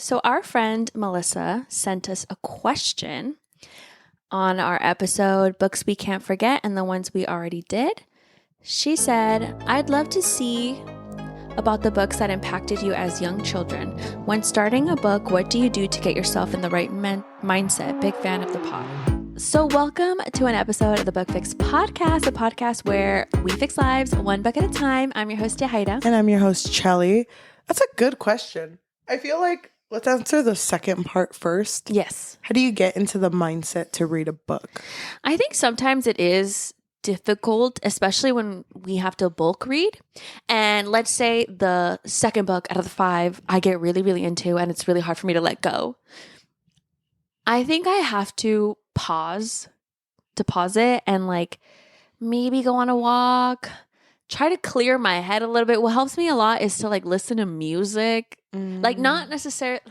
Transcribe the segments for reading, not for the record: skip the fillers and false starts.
So our friend Melissa sent us a question on our episode, Books We Can't Forget and the Ones We Already Did. She said, I'd love to see about the books that impacted you as young children. When starting a book, what do you do to get yourself in the right mindset? Big fan of the pod. So welcome to an episode of the Book Fix podcast, a podcast where we fix lives one book at a time. I'm your host, Yahida. And I'm your host, Chelly. That's a good question. I feel like let's answer the second part first. Yes. How do you get into the mindset to read a book? I think sometimes it is difficult, especially when we have to bulk read. And let's say the second book out of the 5 I get really, really into and it's really hard for me to let go. I think I have to pause it and like maybe go on a walk, try to clear my head a little bit. What helps me a lot is to like listen to music, like not necessarily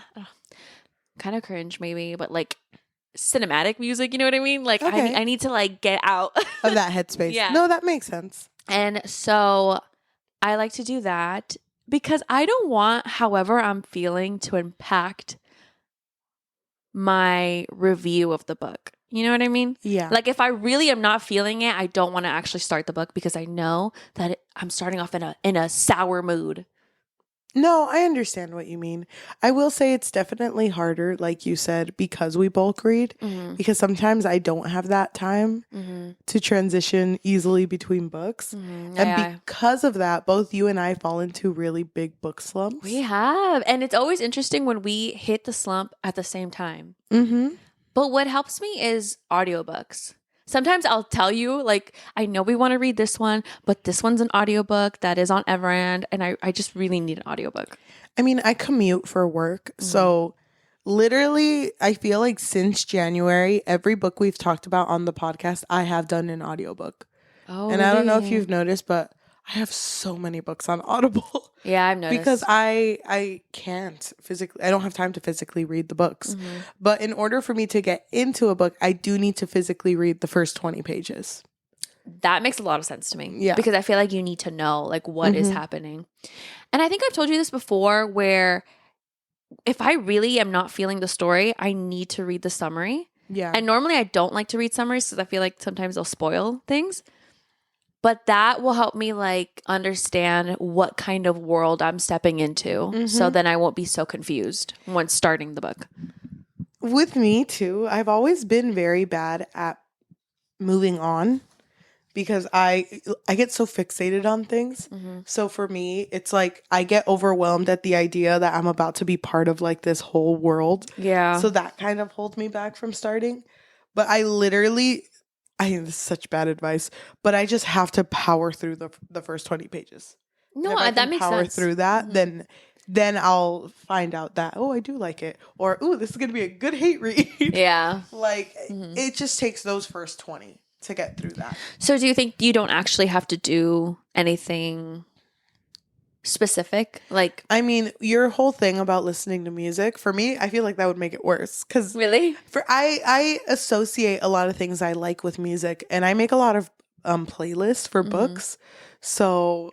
kind of cringe maybe, but like cinematic music, you know what I mean? Like Okay. I need to like get out Of that headspace. Yeah. No, that makes sense. And so I like to do that because I don't want however I'm feeling to impact my review of the book. You know what I mean? Yeah. Like if I really am not feeling it, I don't want to actually start the book because I know that I'm starting off in a sour mood. No, I understand what you mean. I will say it's definitely harder, like you said, because we bulk read. Because sometimes I don't have that time to transition easily between books. And because of that, both you and I fall into really big book slumps. We have. And it's always interesting when we hit the slump at the same time. But what helps me is audiobooks. Sometimes I'll tell you, like, I know we want to read this one, but this one's an audiobook that is on Everand, and I just really need an audiobook. I mean, I commute for work. So literally, I feel like since January, every book we've talked about on the podcast, I have done an audiobook. Oh, and I don't know if you've noticed, but I have so many books on Audible. Yeah, I've noticed. Because I can't physically, I don't have time to physically read the books. But in order for me to get into a book, I do need to physically read the first 20 pages. That makes a lot of sense to me. Yeah. Because I feel like you need to know, like, what is happening. And I think I've told you this before, where if I really am not feeling the story, I need to read the summary. Yeah. And normally I don't like to read summaries because I feel like sometimes they'll spoil things. But that will help me like understand what kind of world I'm stepping into. So then I won't be so confused when starting the book. With me too, I've always been very bad at moving on because I get so fixated on things. So for me, it's like I get overwhelmed at the idea that I'm about to be part of like this whole world. Yeah. So that kind of holds me back from starting. But I literally, this is such bad advice, but I just have to power through the first 20 pages. No, if I that makes power sense. through that, then I'll find out that, oh, I do like it. Or, oh, this is going to be a good hate read. Yeah. Like, it just takes those first 20 to get through that. So do you think you don't actually have to do anything specific? Like, I mean, your whole thing about listening to music, for me, I feel like that would make it worse. Because really? I associate a lot of things I like with music, and I make a lot of playlists for books. So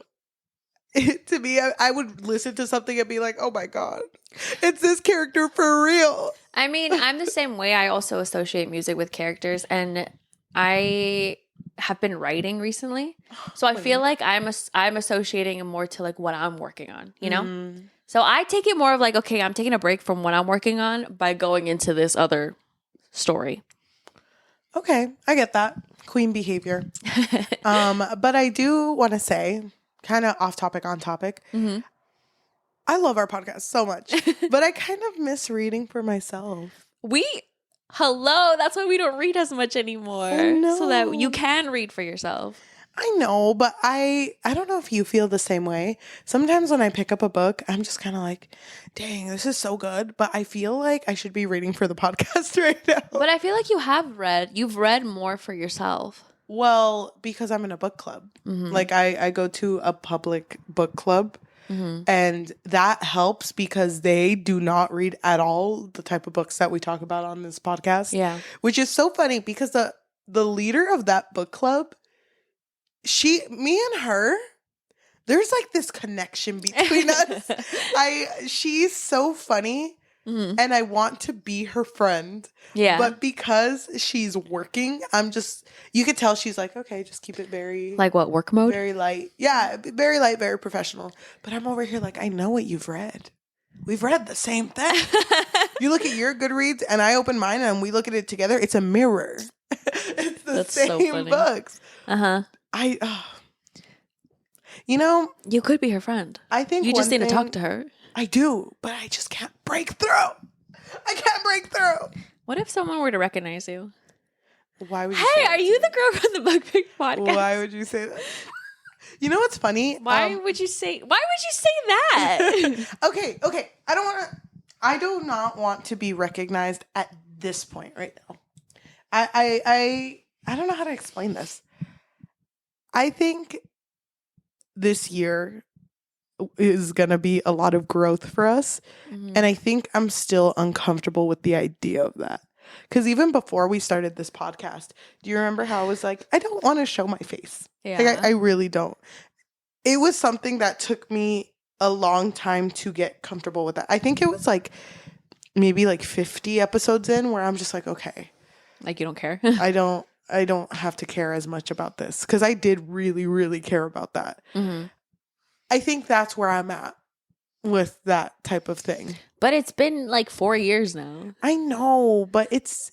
to me, I would listen to something and be like, oh my God, it's this character for real. I mean, I'm the same way. I also associate music with characters, and I have been writing recently. So I feel like I'm associating it more to like what I'm working on, you know? So I take it more of like, okay, I'm taking a break from what I'm working on by going into this other story. Okay, I get that. Queen behavior. But I do want to say, kind of off topic, on topic, I love our podcast so much, but I kind of miss reading for myself. Hello, that's why we don't read as much anymore. I know. So that you can read for yourself. I know, but I don't know if you feel the same way. Sometimes when I pick up a book, I'm just kind of like, dang, this is so good. But I feel like I should be reading for the podcast right now. But I feel like you've read more for yourself. Well, because I'm in a book club. Like I go to a public book club. And that helps because they do not read at all the type of books that we talk about on this podcast. Yeah. Which is so funny because the leader of that book club, me and her, there's like this connection between us. She's so funny and I want to be her friend. Yeah. But because she's working, you could tell she's like, okay, just keep it very... Like what, work mode? Very light. Yeah, very light, very professional. But I'm over here like, I know what you've read. We've read the same thing. You look at your Goodreads and I open mine and we look at it together. It's a mirror. It's the That's so same funny. books. You know, you could be her friend. I think you just need to talk to her. I do, but I just can't break through. I can't break through. What if someone were to recognize you? Why would you say are you the girl from the Book Pick podcast? Why would you say that? You know what's funny? Why would you say that? Okay. I do not want to be recognized at this point right now. I don't know how to explain this. I think this year is going to be a lot of growth for us. Mm-hmm. And I think I'm still uncomfortable with the idea of that. Because even before we started this podcast, do you remember how I was like, I don't want to show my face. Yeah. Like, I really don't. It was something that took me a long time to get comfortable with that. I think it was like maybe like 50 episodes in where I'm just like, okay. Like you don't care? I don't have to care as much about this. Because I did really, really care about that. Mm-hmm. I think that's where I'm at with that type of thing. But it's been like 4 years now. I know, but it's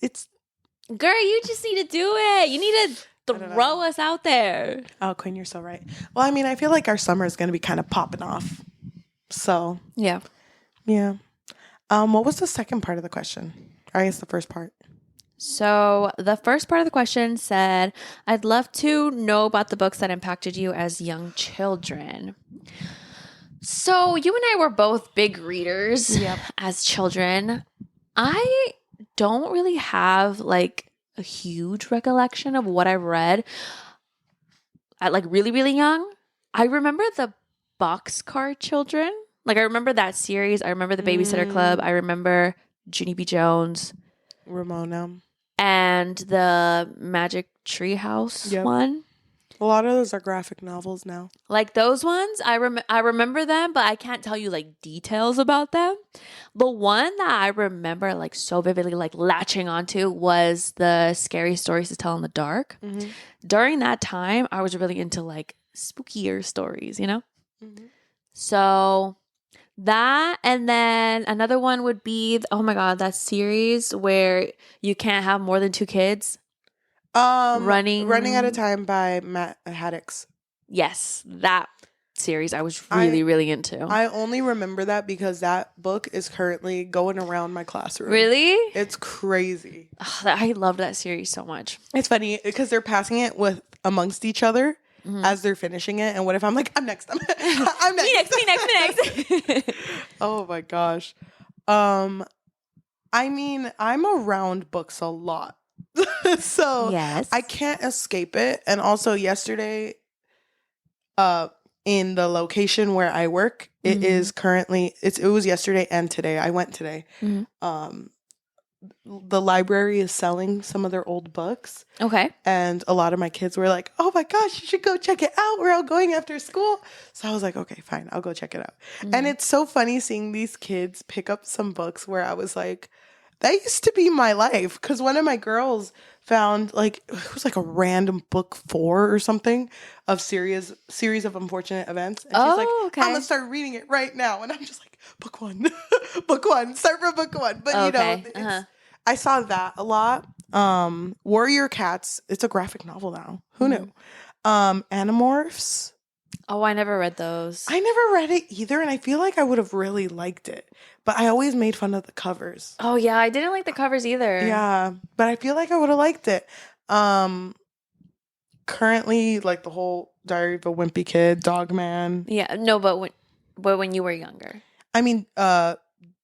girl, you just need to do it. You need to throw us out there. Oh, Quinn, you're so right. Well, I mean, I feel like our summer is going to be kind of popping off. So. Yeah. Yeah. What was the second part of the question? I guess the first part. So the first part of the question said, I'd love to know about the books that impacted you as young children. So you and I were both big readers as children. I don't really have like a huge recollection of what I've read at like really, really young. I remember the Boxcar Children. Like I remember that series. I remember the Babysitter Club. I remember Junie B. Jones. Ramona. And the Magic Treehouse one. A lot of those are graphic novels now. Like those ones, I remember them, but I can't tell you like details about them. The one that I remember like so vividly, like latching onto, was the Scary Stories to Tell in the Dark. Mm-hmm. During that time, I was really into like spookier stories, you know? Mm-hmm. So that, and then another one would be, oh my God, that series where you can't have more than 2 kids. Running at a Time by Matt Haddix. Yes, that series I was really into. I only remember that because that book is currently going around my classroom. Really? It's crazy. I loved that series so much. It's funny because they're passing it amongst each other as they're finishing it. And what if I'm like, I'm next. I'm next. Me next. Oh my gosh. I mean, I'm around books a lot. So yes. I can't escape it. And also yesterday, in the location where I work, it is currently, it was yesterday and today. I went today. Mm-hmm. The library is selling some of their old books. Okay. And a lot of my kids were like, oh my gosh, you should go check it out. We're all going after school. So I was like, okay, fine. I'll go check it out. Mm-hmm. And it's so funny seeing these kids pick up some books where I was like, that used to be my life. Because one of my girls found like, it was like a random book 4 or something of series of unfortunate events. And she's like, okay. I'm going to start reading it right now. And I'm just like, book 1, book 1, start from book 1. But you know, I saw that a lot. Warrior Cats, it's a graphic novel now. Who knew? Animorphs. Oh, I never read those. I never read it either, and I feel like I would have really liked it. But I always made fun of the covers. Oh, yeah. I didn't like the covers either. Yeah, but I feel like I would have liked it. Currently, like the whole Diary of a Wimpy Kid, Dogman. Yeah, no, but when you were younger. I mean,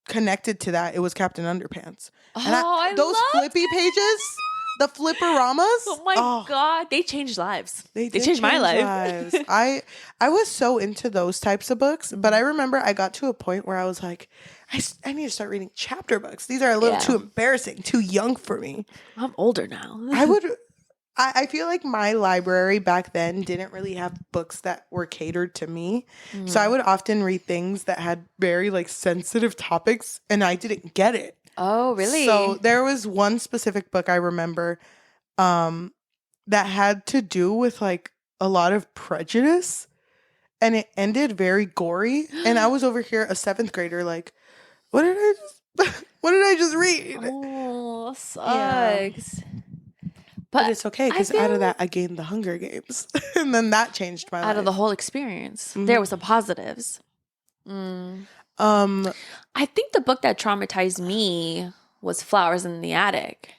connected to that, it was Captain Underpants. Oh, and those flippy pages, the flipporamas. Oh my God, they changed lives. They changed my life. I was so into those types of books, but I remember I got to a point where I was like, I need to start reading chapter books. These are a little too embarrassing, too young for me. I'm older now. I feel like my library back then didn't really have books that were catered to me. So I would often read things that had very like sensitive topics and I didn't get it. Oh, really? So there was one specific book I remember that had to do with like a lot of prejudice and it ended very gory. And I was over here, a 7th grader, like, what did I just read? Oh, sucks. Yeah. But it's okay because out of that, I gained the Hunger Games. And then that changed my life. Out of the whole experience, there were some positives. I think the book that traumatized me was Flowers in the Attic.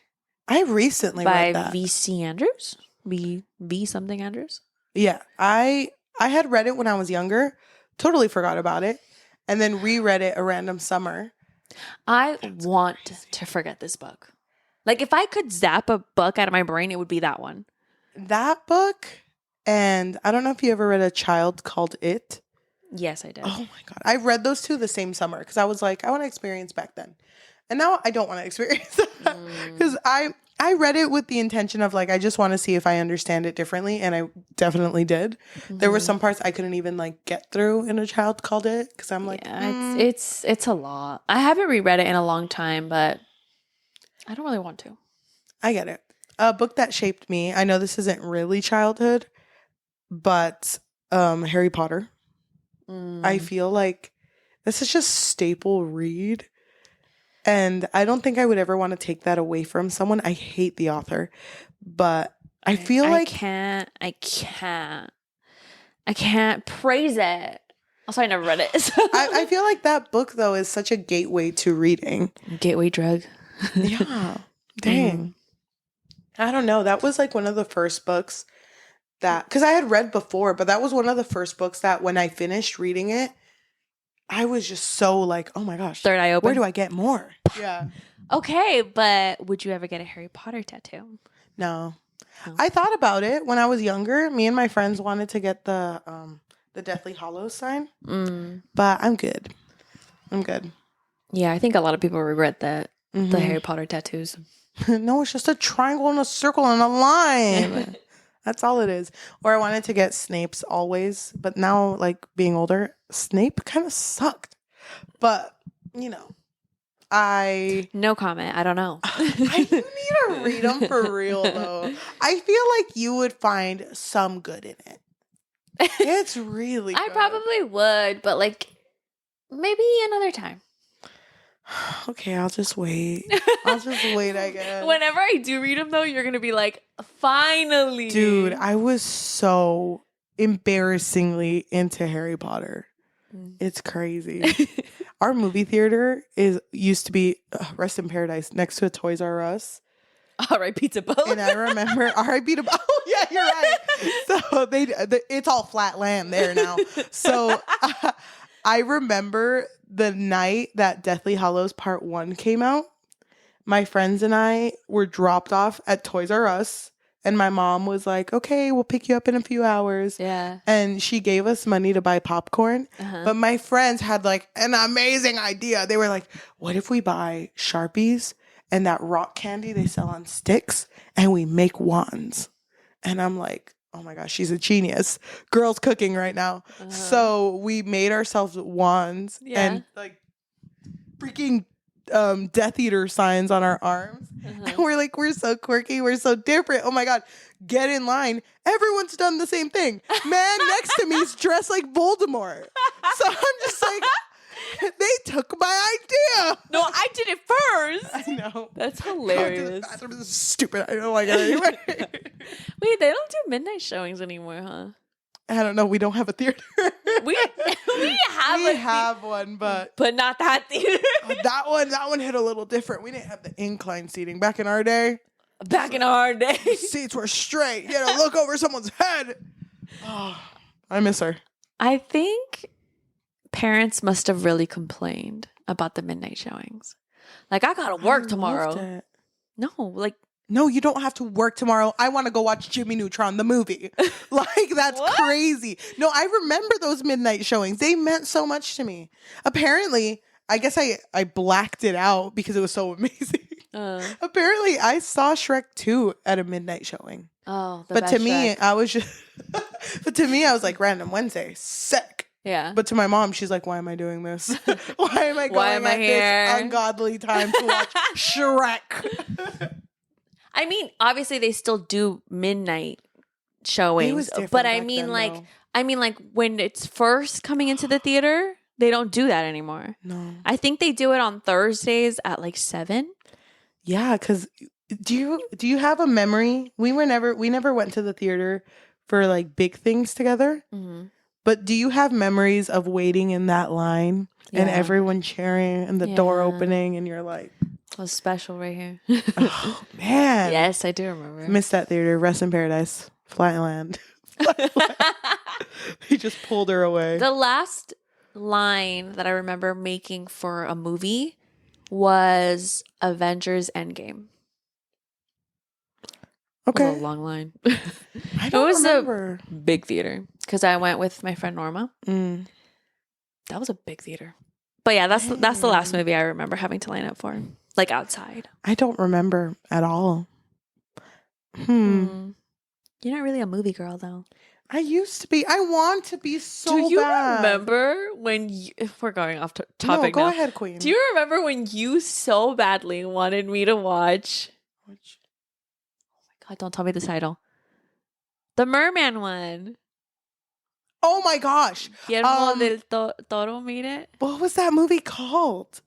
I recently read that. By V.C. Andrews? V something Andrews? Yeah. I had read it when I was younger. Totally forgot about it. And then reread it a random summer. I want to forget this book. Like, if I could zap a book out of my brain, it would be that one. That book, and I don't know if you ever read A Child Called It. Yes, I did. Oh, my God. I read those two the same summer because I was like, I want to experience back then. And now I don't want to experience that because I read it with the intention of, like, I just want to see if I understand it differently, and I definitely did. There were some parts I couldn't even, like, get through in A Child Called It because I'm like, it's a lot. I haven't reread it in a long time, but I don't really want to. I get it. A book that shaped me. I know this isn't really childhood, but Harry Potter. I feel like this is just staple read. And I don't think I would ever want to take that away from someone. I hate the author. But I feel like I can't praise it. Also, I never read it. So. I feel like that book, though, is such a gateway to reading. Gateway drug. Yeah. Dang. I don't know. That was like one of the first books that, because I had read before, but that was one of the first books that when I finished reading it, I was just so like, oh my gosh. Third eye open. Where do I get more? Yeah. Okay, but would you ever get a Harry Potter tattoo? No. I thought about it when I was younger. Me and my friends wanted to get the Deathly Hallows sign, but I'm good. Yeah, I think a lot of people regret that. The Harry Potter tattoos. No, it's just a triangle and a circle and a line. That's all it is. Or I wanted to get Snape's always, but now, like, being older, Snape kind of sucked. But, you know, No comment. I don't know. I need to read them for real, though. I feel like you would find some good in it. It's really good. I probably would, but, like, maybe another time. Okay, I'll just wait. I guess. Whenever I do read them, though, you're going to be like, finally. Dude, I was so embarrassingly into Harry Potter. It's crazy. Our movie theater used to be, rest in paradise, next to a Toys R Us. R.I.P. to both. And I remember R.I.P. to both. Oh, yeah, you're right. So it's all flat land there now. So I remember the night that Deathly Hallows Part 1 came out, my friends and I were dropped off at Toys R Us, and my mom was like, okay, we'll pick you up in a few hours. Yeah. And she gave us money to buy popcorn. But my friends had like an amazing idea. They were like, what if we buy Sharpies and that rock candy they sell on sticks and we make wands? And I'm like, oh my gosh, she's a genius. Girl's cooking right now. So we made ourselves wands and like freaking Death Eater signs on our arms. And we're like, we're so quirky. We're so different. Oh my God. Get in line. Everyone's done the same thing. Man next to me is dressed like Voldemort. So I'm just like, they took my idea. No, I did it first. I know. That's hilarious. This is stupid. I don't like it anyway. Wait, they don't do midnight showings anymore, huh? I don't know. We don't have a theater. we have one, but not that theater. that one hit a little different. We didn't have the incline seating back in our day. Seats were straight. You had to look over someone's head. Oh, I miss her. I think parents must have really complained about the midnight showings. Like, I gotta work tomorrow. No, you don't have to work tomorrow. I want to go watch Jimmy Neutron, the movie. Like, that's crazy. No, I remember those midnight showings. They meant so much to me. Apparently, I guess I blacked it out because it was so amazing. Apparently, I saw Shrek 2 at a midnight showing. Oh, but to me, I was just. But to me, I was like, random Wednesday, sick. Yeah. But to my mom, she's like, why am I doing this? Why am I going at this ungodly time to watch Shrek? I mean, obviously they still do midnight showings, but I mean, like when it's first coming into the theater, they don't do that anymore. No, I think they do it on Thursdays at like 7. Yeah, because do you have a memory? We never went to the theater for like big things together. Mm-hmm. But do you have memories of waiting in that line and everyone cheering and the door opening and you're like, it was special right here. Oh, man. Yes, I do remember. Missed that theater. Rest in paradise. Flatland. He just pulled her away. The last line that I remember making for a movie was Avengers Endgame. Okay. It was a long line. I don't remember. A big theater because I went with my friend Norma. That was a big theater. But yeah, that's the last movie I remember having to line up for, like outside. I don't remember at all. You're not really a movie girl, though. I used to be. I want to be so bad. Do you remember when if we're going off topic now. No, go ahead, Queen. Do you remember when you so badly wanted me to watch? Which? Oh my God, don't tell me the title. The Merman one. Oh my gosh. Guillermo del Toro made it. What was that movie called?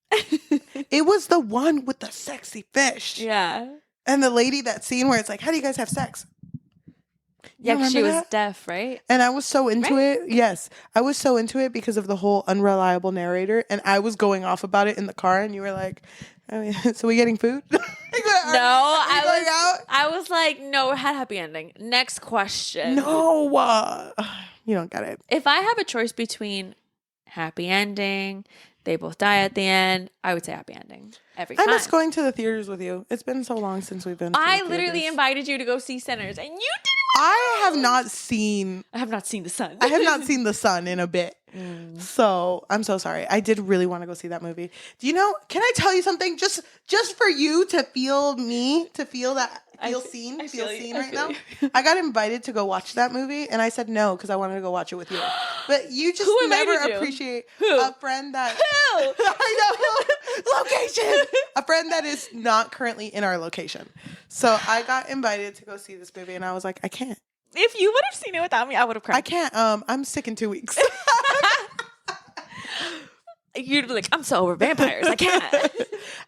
It was the one with the sexy fish. Yeah. And the lady, that scene where it's like, how do you guys have sex? Yeah, because she was deaf, right? And I was so into it. Yes. I was so into it because of the whole unreliable narrator. And I was going off about it in the car. And you were like, I mean, so we getting food? I was like, no, it had a happy ending. Next question. No. You don't get it. If I have a choice between happy ending, they both die at the end, I would say happy ending every time. I miss going to the theaters with you. It's been so long since we've been to I the literally theaters. invited you to go see Sinners, and you didn't. I have not seen the sun. I have not seen the sun in a bit. So I'm so sorry. I did really want to go see that movie. Do you know, can I tell you something? Just for you to feel me, to feel that, feel seen right now. I got invited to go watch that movie and I said no because I wanted to go watch it with you. But you just never appreciate a friend that I know location. A friend that is not currently in our location. So I got invited to go see this movie and I was like, I can't. If you would have seen it without me, I would have cried. I can't. I'm sick in 2 weeks. You'd be like, I'm so over vampires. I can't.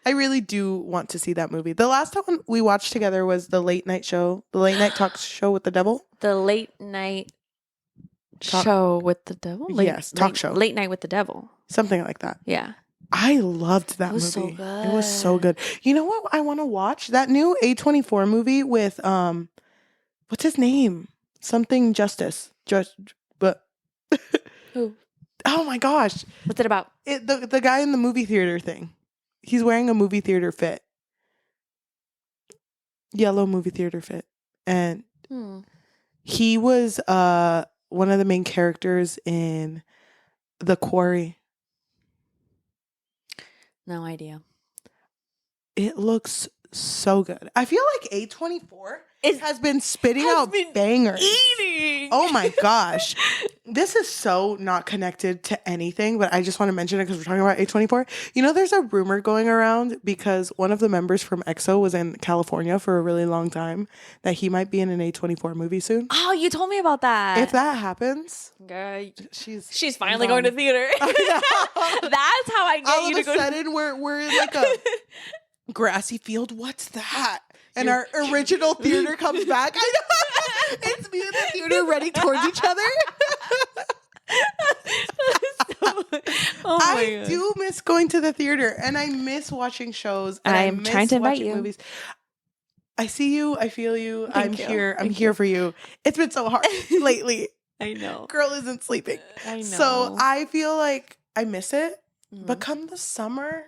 I really do want to see that movie. The last time we watched together was the late night talk show with the devil. The late night show with the devil? Talk show. Late night with the devil. Something like that. Yeah. I loved that movie. It was so good. It was so good. You know what I want to watch? That new A24 movie with, what's his name? Something Justice. But who? Oh my gosh. What's it about? The guy in the movie theater thing. He's wearing a movie theater fit. Yellow movie theater fit. And he was one of the main characters in The Quarry. No idea. It looks so good. I feel like A24 has been spitting out bangers. Eating. Oh my gosh. This is so not connected to anything, but I just want to mention it because we're talking about A24. You know, there's a rumor going around because one of the members from EXO was in California for a really long time that he might be in an A24 movie soon. Oh, you told me about that. If that happens, girl, she's finally going to theater. That's how I get you to go. All of a sudden, we're in like a grassy field. What's that? And our original theater comes back. I know. It's me and the theater running towards each other. I do miss going to the theater and I miss watching shows. And I'm trying to invite you. Movies. I see you. I feel you. I'm here. I'm here for you. It's been so hard lately. I know. Girl isn't sleeping. I know. So I feel like I miss it. Mm-hmm. But come the summer,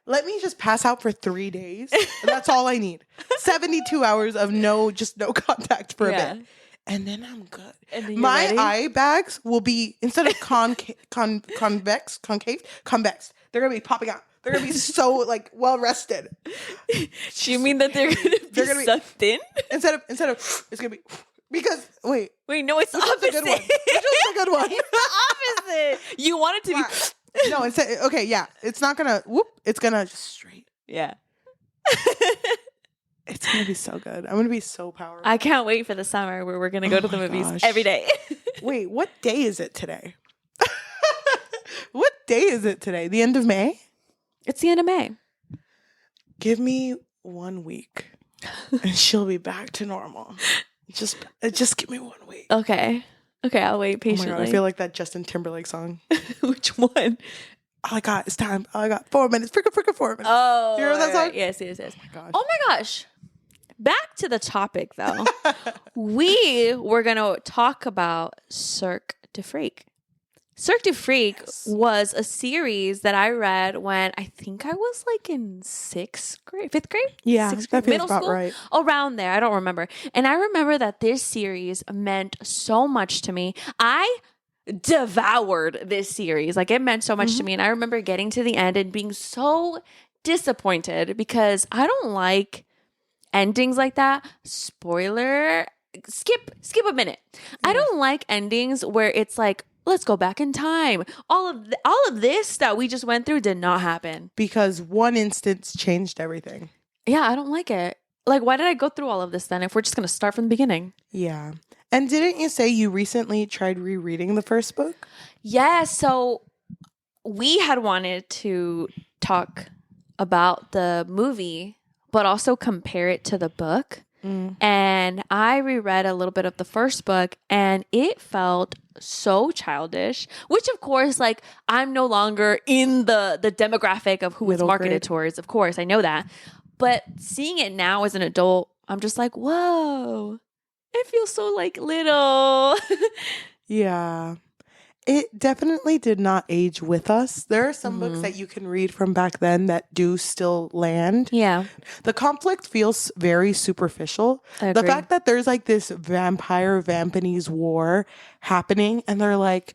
let me just pass out for 3 days. That's all I need. 72 hours of no contact for a bit. And then I'm good. And my eye bags will be, instead of convex, they're going to be popping out. They're gonna be so like well rested. You mean that they're gonna be sucked in? Instead of it's gonna be because wait no, it's the opposite. Which one's the good one? It's the opposite. You want it to be no. Instead, okay, yeah, it's not gonna whoop. It's gonna just straight. Yeah. It's gonna be so good. I'm gonna be so powerful. I can't wait for the summer where we're gonna go to the movies every day. Wait, what day is it today? What day is it today? The end of May? It's the end of May. Give me 1 week and she'll be back to normal. Just give me 1 week. Okay, I'll wait patiently. Oh my God, I feel like that Justin Timberlake song. Which one? All I got is time. All I got 4 minutes. Freaking 4 minutes. Oh, you remember that song? Right. Yes. Oh my gosh. Oh my gosh. Back to the topic, though. We were going to talk about Cirque du Freak. Cirque du Freak was a series that I read when I think I was like in 5th grade? Yeah, 6th grade, that feels middle about school? right. Around there. I don't remember. And I remember that this series meant so much to me. I devoured this series. Like, it meant so much to me. And I remember getting to the end and being so disappointed because I don't like endings like that. Spoiler, skip a minute. I don't like endings where it's like, let's go back in time. All of this that we just went through did not happen. Because one instance changed everything. Yeah, I don't like it. Like, why did I go through all of this then if we're just going to start from the beginning? Yeah. And didn't you say you recently tried rereading the first book? Yeah, so we had wanted to talk about the movie, but also compare it to the book. And I reread a little bit of the first book and it felt so childish, which of course, like, I'm no longer in the demographic of who it's marketed towards. Of course, I know that. But seeing it now as an adult, I'm just like, whoa, it feels so like little. Yeah. It definitely did not age with us. There are some books that you can read from back then that do still land. Yeah. The conflict feels very superficial. The fact that there's like this vampire-vampanese war happening and they're like,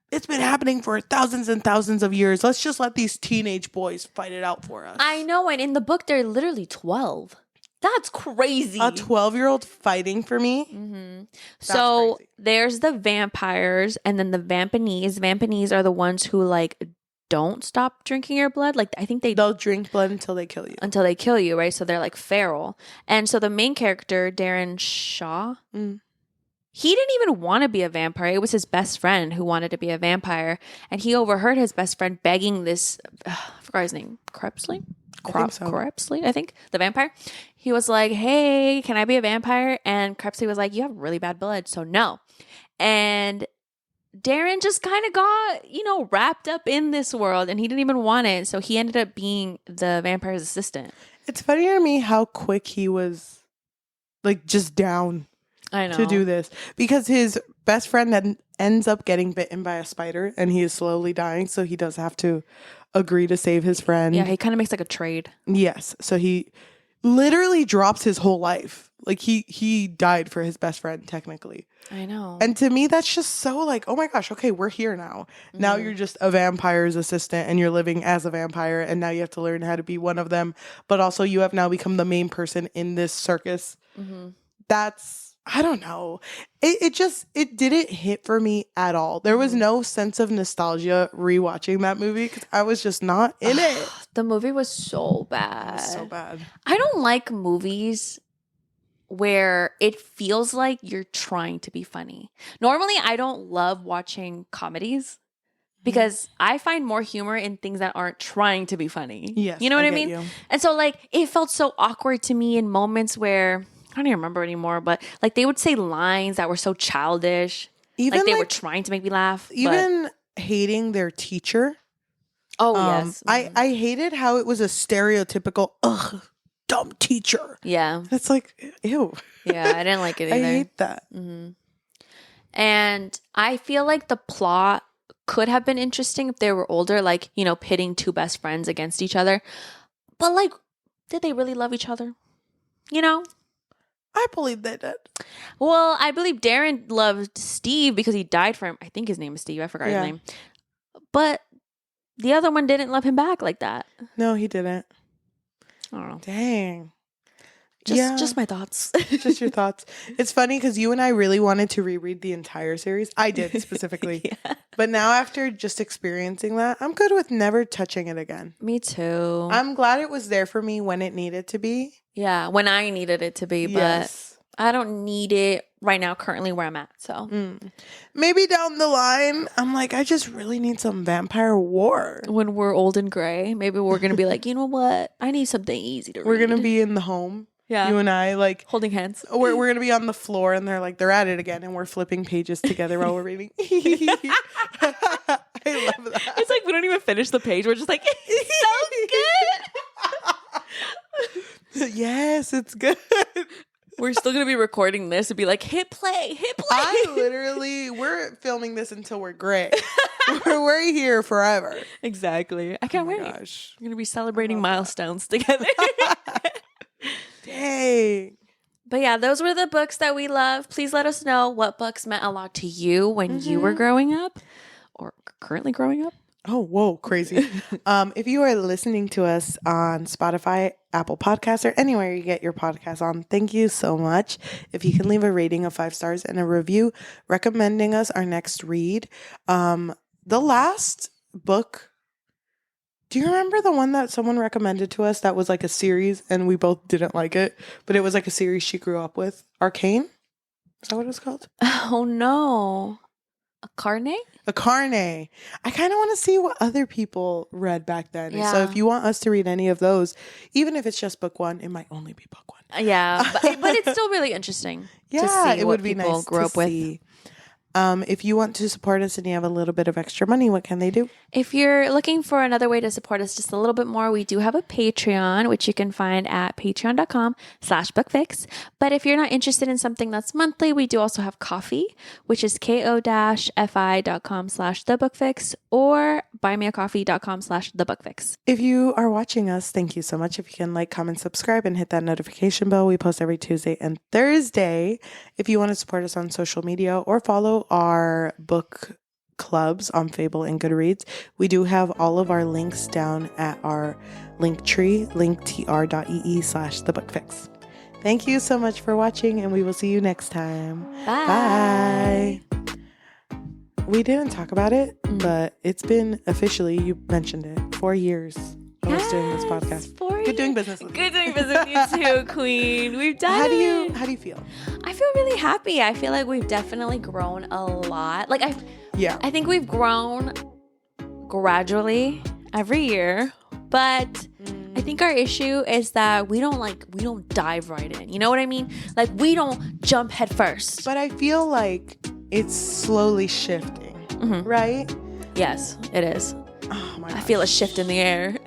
it's been happening for thousands and thousands of years. Let's just let these teenage boys fight it out for us. I know. And in the book, they're literally 12. That's crazy. A 12-year-old fighting for me? So crazy. There's the vampires and then the vampanese. Vampanese are the ones who like don't stop drinking your blood. Like, I think they'll drink blood until they kill you. Right? So they're like feral. And so the main character, Darren Shaw, he didn't even want to be a vampire. It was his best friend who wanted to be a vampire. And he overheard his best friend begging this, I forgot his name, Crepsley, I think, the vampire. He was like, hey, can I be a vampire? And Crepsley was like, you have really bad blood, so no. And Darren just kind of got, wrapped up in this world and he didn't even want it. So he ended up being the vampire's assistant. It's funny to me how quick he was like just down to do this because his best friend then ends up getting bitten by a spider and he is slowly dying. So he does have to agree to save his friend. Yeah, he kind of makes like a trade. Yes. So he literally drops his whole life. Like he died for his best friend technically. I know. And to me that's just so like, oh my gosh, okay, we're here now. Now you're just a vampire's assistant and you're living as a vampire and now you have to learn how to be one of them. But also you have now become the main person in this circus. That's, I don't know. It didn't hit for me at all. There was no sense of nostalgia rewatching that movie because I was just not in it. The movie was so bad. So bad. I don't like movies where it feels like you're trying to be funny. Normally, I don't love watching comedies because I find more humor in things that aren't trying to be funny. Yes, you know what I get mean? you. And so, like, it felt so awkward to me in moments where I don't even remember anymore, but like they would say lines that were so childish. Even like they were trying to make me laugh. Even hating their teacher. Oh, yes. I hated how it was a stereotypical, dumb teacher. Yeah. It's like, ew. Yeah, I didn't like it either. I hate that. And I feel like the plot could have been interesting if they were older, like, pitting two best friends against each other. But like, did they really love each other? I believe they did. Well, I believe Darren loved Steve because he died for him. I think his name is Steve. I forgot his name. But the other one didn't love him back like that. No, he didn't. I don't know. Dang. Just my thoughts. Just your thoughts. It's funny because you and I really wanted to reread the entire series. I did specifically. Yeah. But now after just experiencing that, I'm good with never touching it again. Me too. I'm glad it was there for me when it needed to be. Yeah, when I needed it to be, but I don't need it right now currently where I'm at. So maybe down the line, I'm like, I just really need some vampire war. When we're old and gray, maybe we're going to be like, you know what? I need something easy to read. We're going to be in the home. Yeah. You and I, like, holding hands. We're going to be on the floor and they're at it again and we're flipping pages together while we're reading. I love that. It's like we don't even finish the page. We're just like, it's so good. Yes, it's good. We're still going to be recording this and be like, hit play. We're filming this until we're gray. We're here forever. Exactly. I can't wait. Gosh. We're going to be celebrating milestones together. Dang. But yeah, those were the books that we love. Please let us know what books meant a lot to you when you were growing up or currently growing up. Oh, whoa, crazy. If you are listening to us on Spotify, Apple Podcasts, or anywhere you get your podcasts on, thank you so much. If you can leave a rating of 5 stars and a review recommending us our next read. The last book, do you remember the one that someone recommended to us that was like a series and we both didn't like it, but it was like a series she grew up with? Arcane? Is that what it's called? Oh, no. A Carne? A Carne. I kind of want to see what other people read back then. Yeah. So if you want us to read any of those, even if it's just book 1, it might only be book 1. Yeah, but it's still really interesting to see it what would be people nice grew to up with. see. If you want to support us and you have a little bit of extra money, what can they do? If you're looking for another way to support us just a little bit more, we do have a Patreon, which you can find at patreon.com/bookfix. But if you're not interested in something that's monthly, we do also have Coffee, which is ko-fi.com/thebookfix or buymeacoffee.com/thebookfix. If you are watching us, thank you so much. If you can like, comment, subscribe, and hit that notification bell. We post every Tuesday and Thursday. If you want to support us on social media or follow our book clubs on Fable and Goodreads, we do have all of our links down at our link tree, linktr.ee/thebookfix. Thank you so much for watching, and we will see you next time. Bye. Bye. We didn't talk about it, but it's been officially, you mentioned it, 4 years of us doing this podcast. 4 years. Good doing business with you. Good doing business with you too, Queen. We've done it. How do you feel? I feel really happy. I feel like we've definitely grown a lot. Like I think we've grown gradually every year, but I think our issue is that we don't dive right in. You know what I mean? Like we don't jump head first. But I feel like it's slowly shifting, right? Yes, it is. Oh my gosh. I feel a shift in the air.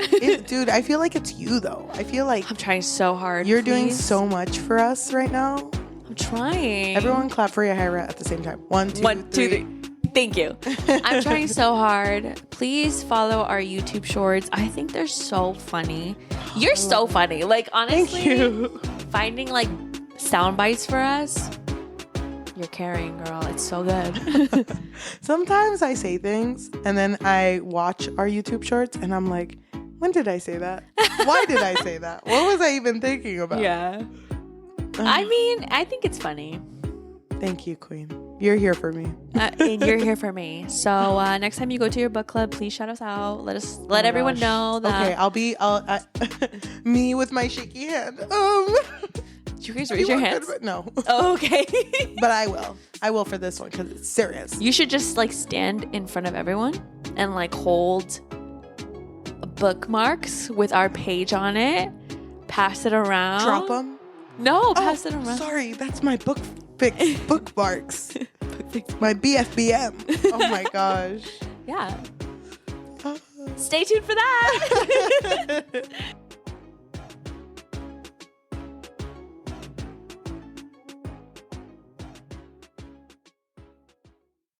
Dude, I feel like it's you though. I feel like I'm trying so hard. You're doing so much for us right now. I'm trying. Everyone clap for Yahira at the same time. 1, 2, 3. Thank you. I'm trying so hard. Please follow our YouTube shorts. I think they're so funny. You're so funny. Like honestly, thank you. Finding like sound bites for us. You're carrying, girl. It's so good. Sometimes I say things and then I watch our YouTube shorts and I'm like, when did I say that? Why did I say that? What was I even thinking about? Yeah. I mean, I think it's funny. Thank you, Queen. You're here for me. And you're here for me. So next time you go to your book club, please shout us out. Let everyone know that. Okay, I'll me with my shaky hand. Did you guys raise your hands? No. Oh, okay. But I will. I will for this one because it's serious. You should just like stand in front of everyone and like hold bookmarks with our page on it. Pass it around. Drop them? No, pass it around. Sorry, that's my bookmarks. My BFBM. Oh my gosh. Yeah. Stay tuned for that.